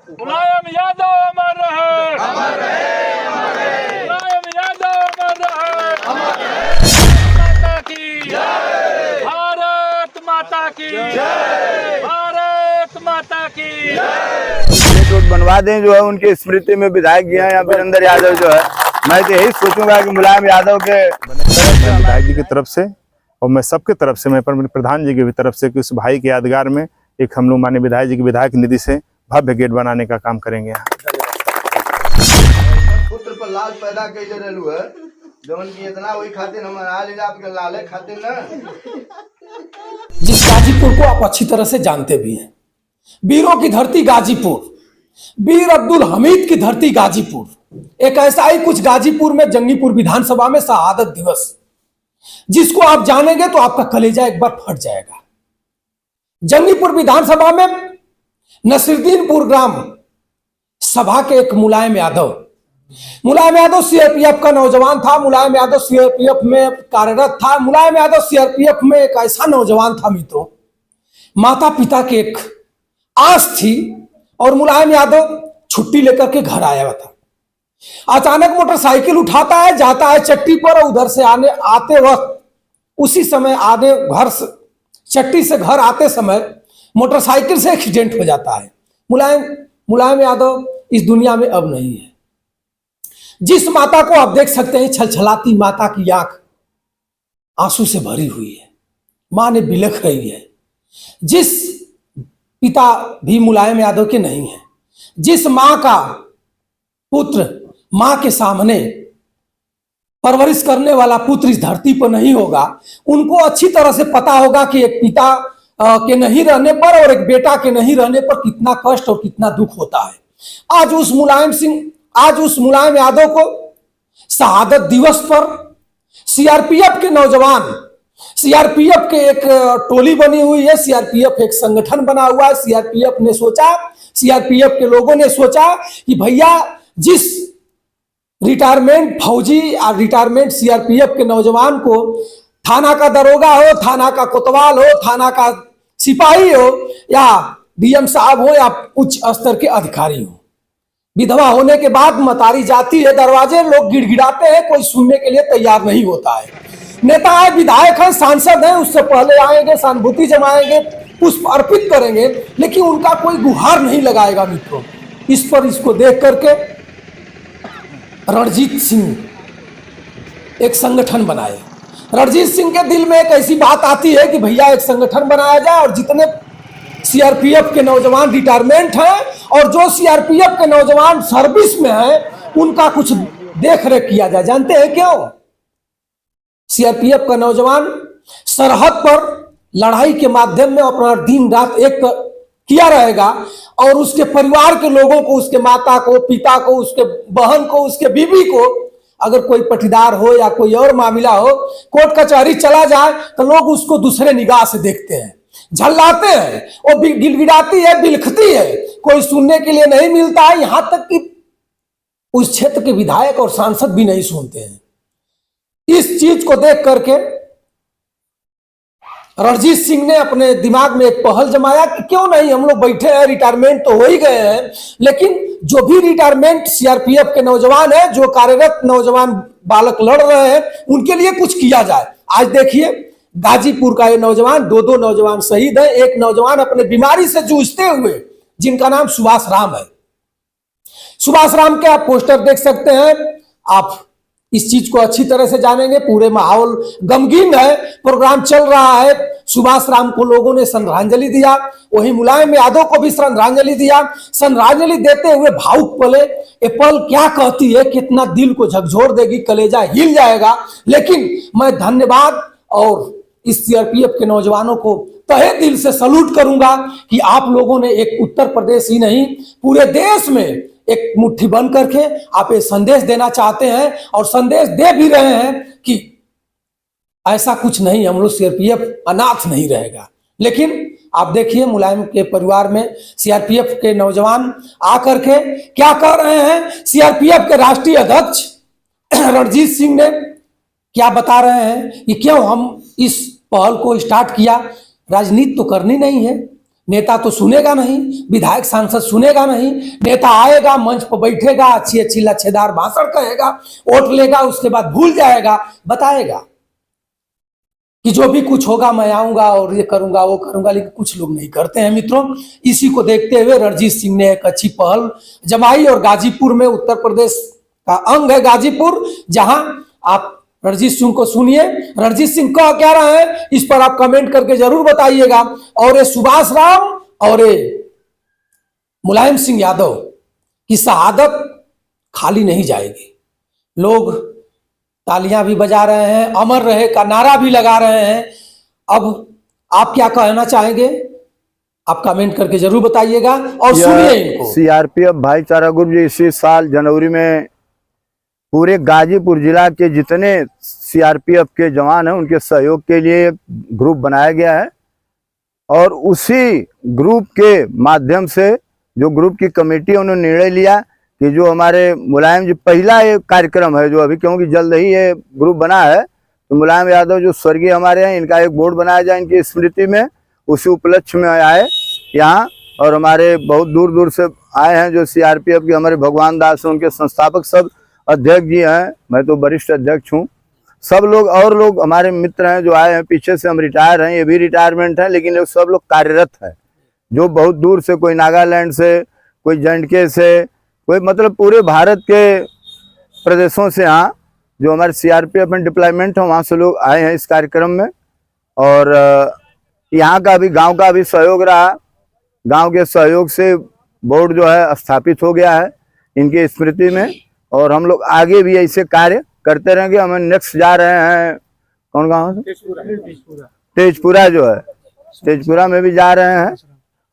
मुलायम यादव अमर रहे, मुलायम यादव अमर रहे। माता की जय, भारत माता की जय, भारत माता की जय। रोड बनवा दें जो है उनकी स्मृति में विधायक जी हैं यहाँ वीरेंद्र यादव जो है, मैं तो यही सोचूंगा कि मुलायम यादव के विधायक जी की तरफ से और मैं सबके तरफ से, मैं प्रधान जी की भी तरफ से कि उस भाई के यादगार में एक हम लोग माननीय विधायक जी की विधायक निधि से भव्य गेट बनाने का काम करेंगे। पुत्र पर लाल पैदा कैसे रहलू है जवन की इतना वही खातिर हम आज आपके लाले खातिर ना। जिस गाजीपुर को आप अच्छी तरह से जानते भी हैं, वीरों की धरती गाजीपुर, वीर अब्दुल हमीद की धरती गाजीपुर, एक ऐसा ही कुछ गाजीपुर में जंगीपुर विधानसभा में शहादत दिवस, जिसको आप जानेंगे तो आपका कलेजा एक बार फट जाएगा। जंगीपुर विधानसभा में नसीरुद्दीनपुर ग्राम सभा के एक मुलायम यादव सीआरपीएफ का नौजवान था। मुलायम यादव सीआरपीएफ में कार्यरत था। मुलायम यादव सीआरपीएफ में एक ऐसा नौजवान था मित्रों, माता पिता की एक आस थी और मुलायम यादव छुट्टी लेकर के घर आया था। अचानक मोटरसाइकिल उठाता है, जाता है चट्टी पर, उधर से आते वक्त उसी समय आने घर से चट्टी से घर आते समय मोटरसाइकिल से एक्सीडेंट हो जाता है। मुलायम यादव इस दुनिया में अब नहीं है। जिस माता को आप देख सकते हैं, छलछलाती माता की आंख आंसू से भरी हुई है, मां ने बिलख रही है। जिस पिता भी मुलायम यादव के नहीं है, जिस मां का पुत्र मां के सामने परवरिश करने वाला पुत्र इस धरती पर नहीं होगा, उनको अच्छी तरह से पता होगा कि एक पिता के नहीं रहने पर और एक बेटा के नहीं रहने पर कितना कष्ट और कितना दुख होता है। आज उस मुलायम यादव को शहादत दिवस पर सीआरपीएफ के नौजवान, सीआरपीएफ के एक टोली बनी हुई है, सीआरपीएफ एक संगठन बना हुआ है। सीआरपीएफ के लोगों ने सोचा कि भैया जिस रिटायरमेंट फौजी या रिटायरमेंट सीआरपीएफ के नौजवान को थाना का दरोगा हो, थाना का कोतवाल हो, थाना का सिपाही हो या डीएम साहब हो या उच्च स्तर के अधिकारी हो, विधवा होने के बाद मतारी जाती है, दरवाजे लोग गिड़गिड़ाते हैं, कोई सुनने के लिए तैयार नहीं होता है। नेता है, विधायक है, सांसद है, उससे पहले आएंगे, सहानुभूति जमाएंगे, पुष्प अर्पित करेंगे, लेकिन उनका कोई गुहार नहीं लगाएगा मित्रों। इस पर इसको देख करके रणजीत सिंह एक संगठन बनाए। रणजीत सिंह के दिल में एक ऐसी बात आती है कि भैया एक संगठन बनाया जाए और जितने सीआरपीएफ के नौजवान रिटायरमेंट हैं और जो सीआरपीएफ के नौजवान सर्विस में हैं उनका कुछ देख रेख किया जाए। जानते हैं क्यों? सीआरपीएफ का नौजवान सरहद पर लड़ाई के माध्यम में अपना दिन रात एक किया रहेगा और उसके परिवार के लोगों को, उसके माता को, पिता को, उसके बहन को, उसके बीबी को, अगर कोई पटीदार हो या कोई और मामला हो, कोर्ट कचहरी चला जाए तो लोग उसको दूसरे निगाह से देखते हैं, झल्लाते हैं, वो गिड़गिड़ाती है, बिलखती है, कोई सुनने के लिए नहीं मिलता है। यहां तक कि उस क्षेत्र के विधायक और सांसद भी नहीं सुनते हैं। इस चीज को देख करके रणजीत सिंह ने अपने दिमाग में एक पहल जमाया कि क्यों नहीं, हम लोग बैठे हैं, रिटायरमेंट तो हो ही गए हैं, लेकिन जो भी रिटायरमेंट सीआरपीएफ के नौजवान हैं, जो कार्यरत नौजवान बालक लड़ रहे हैं, उनके लिए कुछ किया जाए। आज देखिए गाजीपुर का ये नौजवान, दो नौजवान शहीद हैं। एक नौजवान अपने बीमारी से जूझते हुए, जिनका नाम सुभाष राम है। सुभाष राम के आप पोस्टर देख सकते हैं, आप इस चीज को अच्छी तरह से जानेंगे। पूरे माहौल गमगीन है, प्रोग्राम चल रहा है। सुभाष राम को लोगों ने श्रद्धांजलि दिया, वही मुलायम यादव को भी श्रद्धांजलि दिया। श्रद्धांजलि देते हुए भावुक पले, ये पल क्या कहती है, कितना दिल को झकझोर देगी, कलेजा हिल जाएगा। लेकिन मैं धन्यवाद और इस सीआरपीएफ के नौजवानों को तहे दिल से सलूट करूंगा कि आप लोगों ने एक उत्तर प्रदेश ही नहीं, पूरे देश में एक मुट्ठी बन करके आप ये संदेश देना चाहते हैं और संदेश दे भी रहे हैं कि ऐसा कुछ नहीं, हम लोग सीआरपीएफ अनाथ नहीं रहेगा। लेकिन आप देखिए मुलायम के परिवार में सीआरपीएफ के नौजवान आकर के क्या कह रहे हैं। सीआरपीएफ के राष्ट्रीय अध्यक्ष रणजीत सिंह ने क्या बता रहे हैं कि क्यों हम इस पहल को स्टार्ट किया। राजनीति तो करनी नहीं है, नेता तो सुनेगा नहीं, विधायक सांसद सुनेगा नहीं। नेता आएगा, मंच पर बैठेगा, अच्छी अच्छी लच्छेदार भाषण कहेगा, वोट लेगा, उसके बाद भूल जाएगा, बताएगा कि जो भी कुछ होगा मैं आऊंगा और ये करूंगा वो करूंगा, लेकिन कुछ लोग नहीं करते हैं मित्रों। इसी को देखते हुए रणजीत सिंह ने एक अच्छी पहल जमाई और गाजीपुर में, उत्तर प्रदेश का अंग है गाजीपुर, जहां आप रणजीत सिंह को सुनिए। रणजीत सिंह कह क्या रहे हैं इस पर आप कमेंट करके जरूर बताइएगा। और ये सुभाष राम और ये मुलायम सिंह यादव की शहादत खाली नहीं जाएगी। लोग तालियां भी बजा रहे हैं, अमर रहे का नारा भी लगा रहे हैं। अब आप क्या कहना चाहेंगे, आप कमेंट करके जरूर बताइएगा और सुनिए इनको। सीआरपीएफ भाईचारा ग्रुप जो इसी साल जनवरी में पूरे गाजीपुर जिला के जितने सीआरपीएफ के जवान हैं उनके सहयोग के लिए ग्रुप बनाया गया है, और उसी ग्रुप के माध्यम से जो ग्रुप की कमेटी है उन्होंने निर्णय लिया कि जो हमारे मुलायम जी, पहला ये कार्यक्रम है जो अभी, क्योंकि जल्द ही ये ग्रुप बना है, तो मुलायम यादव जो स्वर्गीय हमारे हैं, इनका एक बोर्ड बनाया जाए इनकी स्मृति में। उसी उपलक्ष्य में आए यहाँ, और हमारे बहुत दूर दूर से आए हैं जो सीआरपीएफ के हमारे भगवान दास हैं, उनके संस्थापक सब अध्यक्ष जी हैं, मैं तो वरिष्ठ अध्यक्ष हूँ। सब लोग और लोग हमारे मित्र हैं जो आए हैं, पीछे से हम रिटायर हैं, ये भी रिटायरमेंट है, लेकिन लोग सब लोग कार्यरत है, जो बहुत दूर से, कोई नागालैंड से, कोई JNK से, कोई मतलब पूरे भारत के प्रदेशों से यहाँ जो हमारे सीआरपीएफ में डिप्लॉयमेंट है वहाँ से लोग आए हैं इस कार्यक्रम में। और यहाँ का भी, गांव का भी सहयोग रहा। गांव के सहयोग से बोर्ड जो है स्थापित हो गया है इनकी स्मृति में, और हम लोग आगे भी ऐसे कार्य करते रहेंगे। हम नेक्स्ट जा रहे हैं, कौन गाँव है? तेजपुरा जो है, तेजपुरा में भी जा रहे हैं।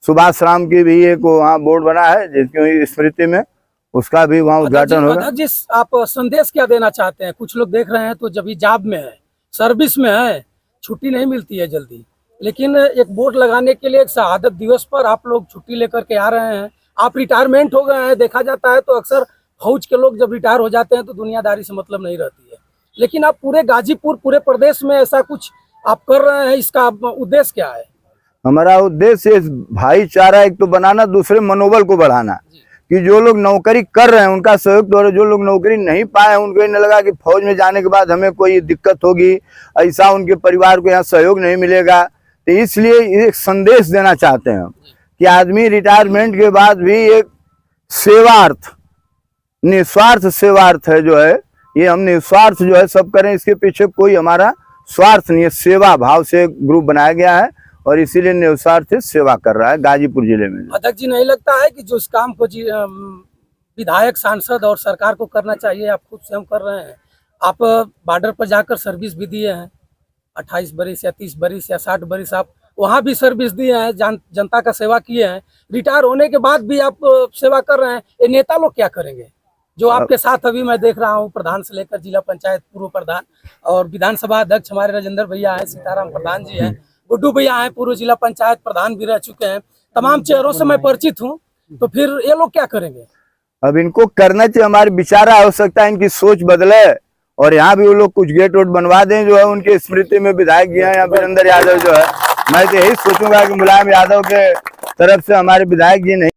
सुभाष राम की भी एक वहाँ बोर्ड बना है जिसकी स्मृति में, उसका भी वहाँ उद्घाटन होगा। जिस आप संदेश क्या देना चाहते हैं? कुछ लोग देख रहे हैं तो जब जॉब में है, सर्विस में है, छुट्टी नहीं मिलती है जल्दी, लेकिन एक बोर्ड लगाने के लिए एक शहादत दिवस पर आप लोग छुट्टी लेकर के आ रहे हैं। आप रिटायरमेंट हो गए हैं, देखा जाता है तो अक्सर फौज के लोग जब रिटायर हो जाते हैं तो दुनियादारी से मतलब नहीं रहती है, लेकिन आप पूरे गाजीपुर, पूरे प्रदेश में ऐसा कुछ आप कर रहे हैं, इसका उद्देश्य क्या है? हमारा उद्देश्य भाईचारा एक तो बनाना, दूसरे मनोबल को बढ़ाना, कि जो लोग नौकरी कर रहे हैं उनका सहयोग, तो जो लोग नौकरी नहीं पाए उनको नहीं लगा कि फौज में जाने के बाद हमें कोई दिक्कत होगी, ऐसा उनके परिवार को यहाँ सहयोग नहीं मिलेगा। तो इसलिए एक संदेश देना चाहते हैं कि आदमी रिटायरमेंट के बाद भी एक सेवार्थ, निस्वार्थ सेवार्थ है जो है, ये हम निस्वार्थ जो है सब करें, इसके पीछे कोई हमारा स्वार्थ नहीं है, सेवा भाव से ग्रुप बनाया गया है और इसीलिए निस्वार्थ सेवा कर रहा है गाजीपुर जिले में। अध्यक्ष जी, नहीं लगता है कि जो इस काम को विधायक, सांसद और सरकार को करना चाहिए, आप खुद स्वयं कर रहे हैं? आप बॉर्डर पर जाकर सर्विस भी दिए हैं, 28 बरिस या 30 बरिस या 60 बरिस आप वहाँ भी सर्विस दिए हैं, जनता का सेवा किए हैं। रिटायर होने के बाद भी आप सेवा कर रहे हैं। ये नेता लोग क्या करेंगे जो आपके साथ अभी मैं देख रहा हूँ, प्रधान से लेकर जिला पंचायत पूर्व प्रधान और विधानसभा अध्यक्ष हमारे राजेंद्र भैया हैं, सीताराम प्रधान जी हैं, गुड्डू भैया हैं, पूर्व जिला पंचायत प्रधान भी रह चुके हैं, तमाम चेहरों से मैं परिचित हूँ, तो फिर ये लोग क्या करेंगे? अब इनको करना चाहिए, हमारे विचारा हो सकता है इनकी सोच बदले और यहाँ भी वो लोग कुछ गेट वेट बनवा दें जो है उनकी स्मृति में। विधायक जी हैं वीरेंद्र यादव जो है, मैं तो यही सोचूंगा कि मुलायम यादव के तरफ से हमारे विधायक जी नहीं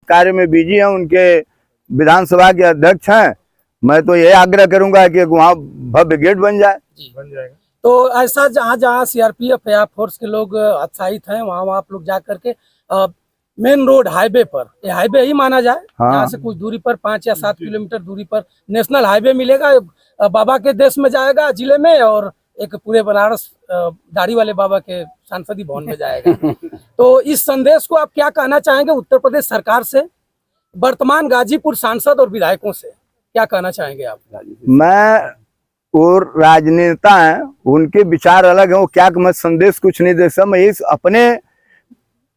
कार्य में बिजी हैं, उनके विधानसभा के अध्यक्ष हैं, मैं तो यही आग्रह करूंगा कि वहाँ भव्य गेट बन जाए। तो ऐसा जहाँ जहाँ सीआरपीएफ या फोर्स के लोग उत्साहित हैं वहाँ आप लोग जा करके मेन रोड हाईवे पर, ये हाईवे ही माना जाए, यहाँ से कुछ दूरी पर 5 या 7 किलोमीटर दूरी पर नेशनल हाईवे मिलेगा, बाबा के देश में जाएगा जिले में, और एक पूरे बनारस दाढ़ी वाले बाबा के सांसदीय भवन में जाएगा। तो इस संदेश को आप क्या कहना चाहेंगे उत्तर प्रदेश सरकार से, वर्तमान गाजीपुर सांसद और विधायकों से क्या कहना चाहेंगे आप? मैं और राजनेता हैं, उनके विचार अलग हैं, वो क्या मैं संदेश कुछ नहीं दे सकता, मैं इस अपने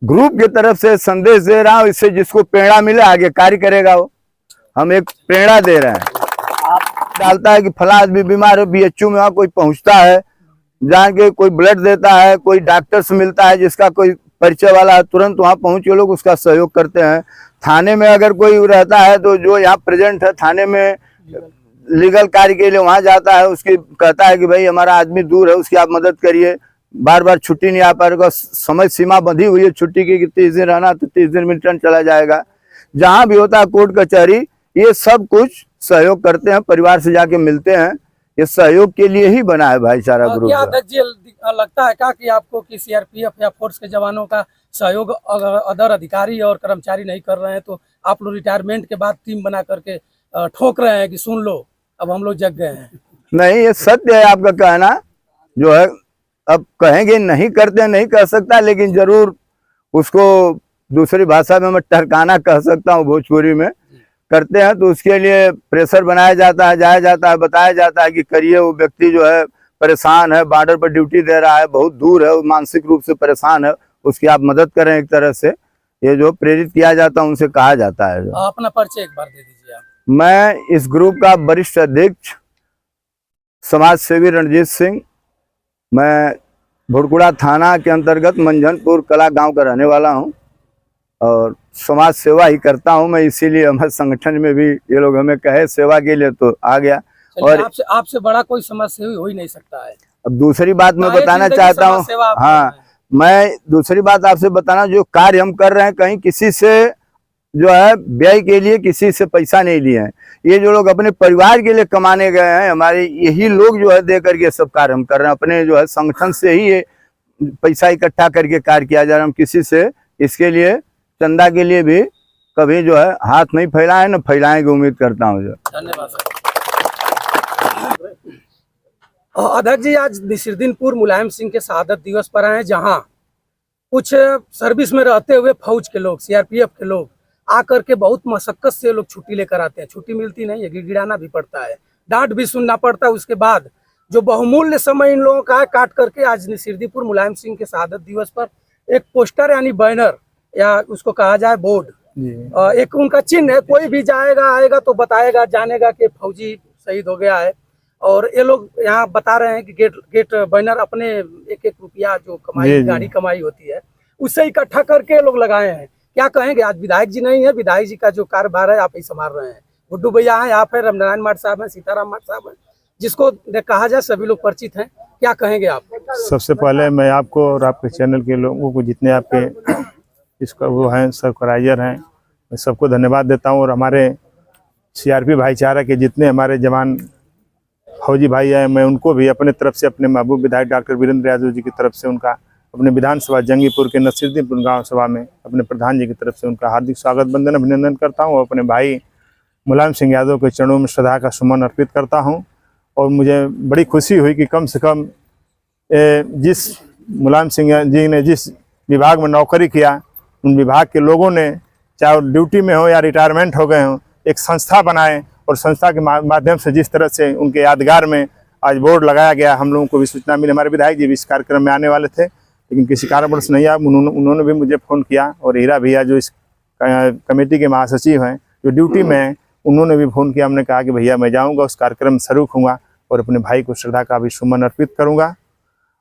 ग्रुप की तरफ से संदेश दे रहा हूँ, इससे जिसको प्रेरणा मिले आगे कार्य करेगा वो, हम एक प्रेरणा दे रहे हैं। आप डालता है कि फला आदमी बीमार है, BHU में वहाँ कोई पहुँचता है, जहाँ के कोई ब्लड देता है, कोई डॉक्टर से मिलता है जिसका कोई परिचय वाला है, तुरंत वहाँ पहुँच के लोग उसका सहयोग करते हैं। थाने में अगर कोई रहता है तो जो यहाँ प्रेजेंट है थाने में लीगल कार्य के लिए वहाँ जाता है, उसकी कहता है कि भाई हमारा आदमी दूर है, उसकी आप मदद करिए, बार बार छुट्टी नहीं आ पाएगा, समय सीमा बंधी हुई है छुट्टी की कि 30 दिन रहना तो 30 दिन में रिटर्न चला जाएगा। जहां भी होता है कोर्ट कचहरी ये सब कुछ सहयोग करते हैं, परिवार से जाके मिलते हैं, ये सहयोग के लिए ही बना है भाईचारा ग्रुप। क्या अध्यक्ष जी लगता है क्या कि आपको कि सीआरपीएफ या फोर्स के जवानों का सहयोग अगर अदर अधिकारी और कर्मचारी नहीं कर रहे हैं तो आप लोग रिटायरमेंट के बाद टीम बना करके ठोक रहे हैं कि सुन लो अब हम लोग जग गए हैं? नहीं, ये सत्य है आपका कहना जो है। अब कहेंगे नहीं करते, नहीं कर सकता, लेकिन जरूर उसको दूसरी भाषा में मैं टरकाना कह सकता हूँ, भोजपुरी में करते हैं तो उसके लिए प्रेशर बनाया जाता है, जाया जाता है, बताया जाता है कि करिए। वो व्यक्ति जो है परेशान है, बॉर्डर पर ड्यूटी दे रहा है, बहुत दूर है, वो मानसिक रूप से परेशान है, उसकी आप मदद करें एक तरह से, ये जो प्रेरित किया जाता है उनसे कहा जाता है। अपना परिचय एक बार दे दीजिए आप। मैं इस ग्रुप का वरिष्ठ अध्यक्ष समाज सेवी रणजीत सिंह, मैं भुड़कुड़ा थाना के अंतर्गत मंझनपुर कला गांव का रहने वाला हूं और समाज सेवा ही करता हूं मैं, इसीलिए हमारे संगठन में भी ये लोग हमें कहे सेवा के लिए तो आ गया। और आपसे बड़ा कोई समाज सेवी हो ही नहीं सकता है। अब दूसरी बात मैं बताना चाहता हूँ, हाँ, मैं दूसरी बात आपसे बताना, जो कार्य हम कर रहे हैं कहीं किसी से जो है व्यय के लिए किसी से पैसा नहीं लिए हैं। ये जो लोग अपने परिवार के लिए कमाने गए हैं, हमारे यही लोग जो है दे करके सब कार्य हम कर रहे हैं, अपने जो है संगठन से ही ये पैसा इकट्ठा करके कार्य किया जा रहा है। हम किसी से इसके लिए चंदा के लिए भी कभी जो है हाथ नहीं फैलाए, न फैलाएंगे, उम्मीद करता हूँ। जो धन्यवाद सर। अध्यक्ष जी, आज नसीरुद्दीनपुर मुलायम सिंह के शहादत दिवस पर आए, जहां कुछ सर्विस में रहते हुए फौज के लोग, सीआरपीएफ के लोग आकर के बहुत मशक्कत से लोग छुट्टी लेकर आते हैं। छुट्टी मिलती नहीं है, गिड़गिड़ाना भी पड़ता है, डांट भी सुनना पड़ता है। उसके बाद जो बहुमूल्य समय इन लोगों का है, काट करके आज नसीरुद्दीनपुर मुलायम सिंह के शहादत दिवस पर एक पोस्टर यानी बैनर या उसको कहा जाए बोर्ड, एक उनका चिन्ह है। कोई भी जाएगा आएगा तो बताएगा, जानेगा कि फौजी शहीद हो गया है। और ये लोग यहाँ बता रहे हैं कि गेट बैनर अपने एक रुपया जो कमाई, गाड़ी कमाई होती है, उससे इकट्ठा करके लोग लगाए हैं। क्या कहेंगे? आज विधायक जी नहीं है, विधायक जी का जो कार्यभार है आप ही संभाल रहे हैं। गुड्डू भैया हैं, आप है, रामनारायण माठ साहब हैं, सीताराम माठ साहब हैं, जिसको कहा जाए सभी लोग परिचित हैं। क्या कहेंगे आप? सबसे पहले मैं आपको और आपके चैनल के लोगों को, जितने आपके इसका वो हैं सबस्क्राइबर हैं, मैं सबको धन्यवाद देता हूँ। और हमारे सीआरपी भाईचारा के जितने हमारे जवान फौजी भाई हैं, मैं उनको भी अपने तरफ से, अपने महबूब विधायक डॉक्टर वीरेंद्र यादव जी की तरफ से, उनका अपने विधानसभा जंगीपुर के नसीरुद्दीनपुर गांव सभा में अपने प्रधान जी की तरफ से उनका हार्दिक स्वागत वंदन अभिनंदन करता हूं। और अपने भाई मुलायम सिंह यादव के चरणों में श्रद्धा का सुमन अर्पित करता हूं। और मुझे बड़ी खुशी हुई कि कम से कम जिस मुलायम सिंह जी ने जिस विभाग में नौकरी किया, उन विभाग के लोगों ने, चाहे वो ड्यूटी में हो या रिटायरमेंट हो गए हों, एक संस्था बनाए और संस्था के माध्यम से जिस तरह से उनके यादगार में आज बोर्ड लगाया गया, हम लोगों को भी सूचना मिली। हमारे विधायक जी भी इस कार्यक्रम में आने वाले थे, लेकिन किसी कारणवश नहीं आया। उन्होंने भी मुझे फ़ोन किया। और हीरा भैया जो इस कमेटी के महासचिव हैं, जो ड्यूटी में हैं, उन्होंने भी फ़ोन किया। हमने कहा कि भैया मैं जाऊँगा, उस कार्यक्रम में शरीक होऊंगा और अपने भाई को श्रद्धा का भी सुमन अर्पित करूँगा।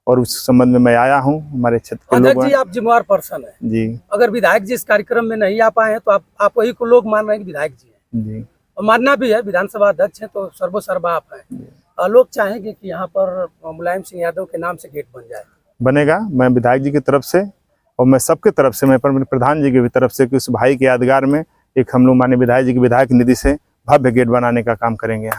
और उस संबंध में मैं आया हूँ। हमारे क्षेत्र के लोग जी, आप जिम्मेवार पर्सन है जी। अगर विधायक जी इस कार्यक्रम में नहीं आ पाए हैं तो आप वही को लोग मान रहे हैं कि विधायक जी हैं जी, और मानना भी है, विधानसभा अध्यक्ष है तो सर्वसर्वा आप हैं। लोग चाहेंगे कि यहाँ पर मुलायम सिंह यादव के नाम से गेट बन जाए। बनेगा। मैं विधायक जी की तरफ से और मैं सबके तरफ से, मैं प्रधान जी की भी तरफ से कि उस भाई के यादगार में एक हम लोग माननीय विधायक जी की विधायक निधि से भव्य गेट बनाने का काम करेंगे।